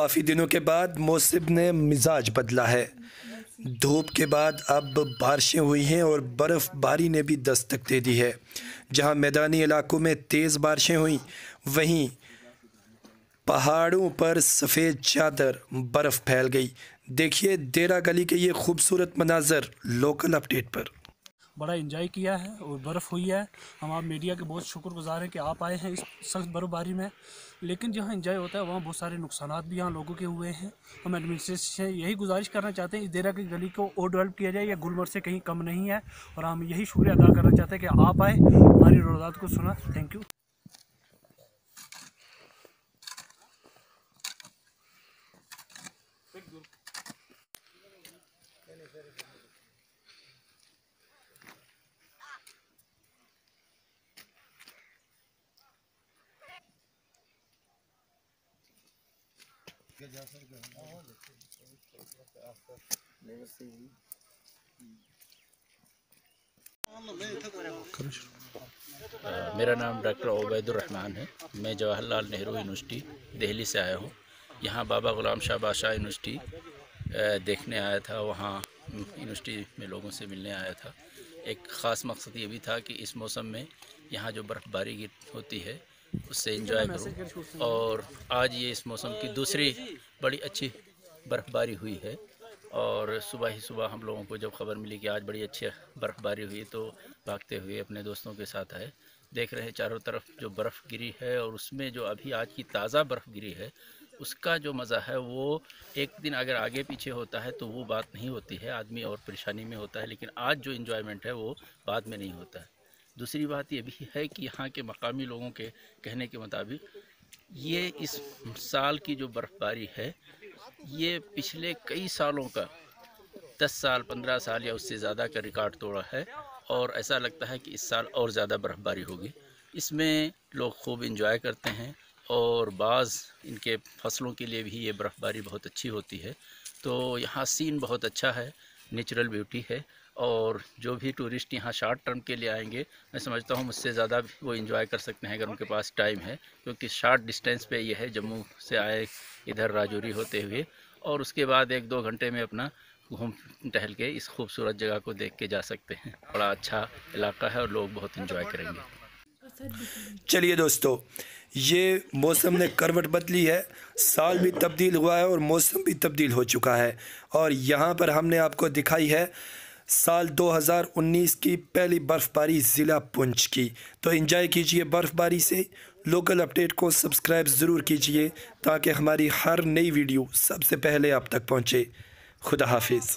काफ़ी दिनों के बाद मौसम ने मिजाज बदला है। धूप के बाद अब बारिशें हुई हैं और बर्फ़बारी ने भी दस्तक दे दी है। जहां मैदानी इलाकों में तेज़ बारिशें हुई, वहीं पहाड़ों पर सफ़ेद चादर बर्फ़ फैल गई। देखिए देरा गली के ये खूबसूरत मनाजर लोकल अपडेट पर। बड़ा एंजॉय किया है और बर्फ़ हुई है। हम आप मीडिया के बहुत शुक्रगुजार हैं कि आप आए हैं इस सख्त बर्फ़बारी में। लेकिन जहाँ एंजॉय होता है वहाँ बहुत सारे नुकसानात भी यहाँ लोगों के हुए हैं। हम एडमिनिस्ट्रेशन से यही गुजारिश करना चाहते हैं इस देरा की गली को और डेवलप किया जाए। यह गुलमर्ग से कहीं कम नहीं है और हम यही शुक्रिया अदा करना चाहते हैं कि आप आए, हमारी रोज़ात को सुना। Thank you. मेरा नाम डॉक्टर ओबैदुर्रहमान है। मैं जवाहरलाल नेहरू यूनिवर्सिटी दिल्ली से आया हूँ। यहाँ बाबा गुलाम शाह बादशाह यूनिवर्सिटी देखने आया था। वहाँ यूनिवर्सिटी में लोगों से मिलने आया था। एक ख़ास मकसद ये भी था कि इस मौसम में यहाँ जो बर्फ़बारी होती है उससे एंजॉय करूँ। और आज ये इस मौसम की दूसरी बड़ी अच्छी बर्फ़बारी हुई है। और सुबह ही सुबह हम लोगों को जब खबर मिली कि आज बड़ी अच्छी बर्फ़बारी हुई तो भागते हुए अपने दोस्तों के साथ आए। देख रहे हैं चारों तरफ जो बर्फ़ गिरी है और उसमें जो अभी आज की ताज़ा बर्फ़ गिरी है उसका जो मज़ा है वो एक दिन अगर आगे पीछे होता है तो वो बात नहीं होती है, आदमी और परेशानी में होता है। लेकिन आज जो इन्जॉयमेंट है वो बाद में नहीं होता है। दूसरी बात ये भी है कि यहाँ के मकामी लोगों के कहने के मुताबिक ये इस साल की जो बर्फ़बारी है ये पिछले कई सालों का 10 साल 15 साल या उससे ज़्यादा का रिकॉर्ड तोड़ा है। और ऐसा लगता है कि इस साल और ज़्यादा बर्फ़बारी होगी। इसमें लोग खूब इंजॉय करते हैं और बाज़ इनके फसलों के लिए भी ये बर्फ़बारी बहुत अच्छी होती है। तो यहाँ सीन बहुत अच्छा है, नेचुरल ब्यूटी है। और जो भी टूरिस्ट यहाँ शॉर्ट टर्म के लिए आएंगे, मैं समझता हूँ मुझसे ज़्यादा वो इंजॉय कर सकते हैं अगर उनके पास टाइम है। क्योंकि शॉर्ट डिस्टेंस पे ये है, जम्मू से आए इधर राजौरी होते हुए और उसके बाद 1-2 घंटे में अपना घूम टहल के इस खूबसूरत जगह को देख के जा सकते हैं। बड़ा अच्छा इलाका है और लोग बहुत इंजॉय करेंगे। चलिए दोस्तों, ये मौसम ने करवट बदली है। साल भी तब्दील हुआ है और मौसम भी तब्दील हो चुका है। और यहाँ पर हमने आपको दिखाई है साल 2019 की पहली बर्फ़बारी ज़िला पुंछ की। तो एंजॉय कीजिए बर्फ़बारी से। लोकल अपडेट को सब्सक्राइब ज़रूर कीजिए ताकि हमारी हर नई वीडियो सबसे पहले आप तक पहुँचे। खुदा हाफिज़।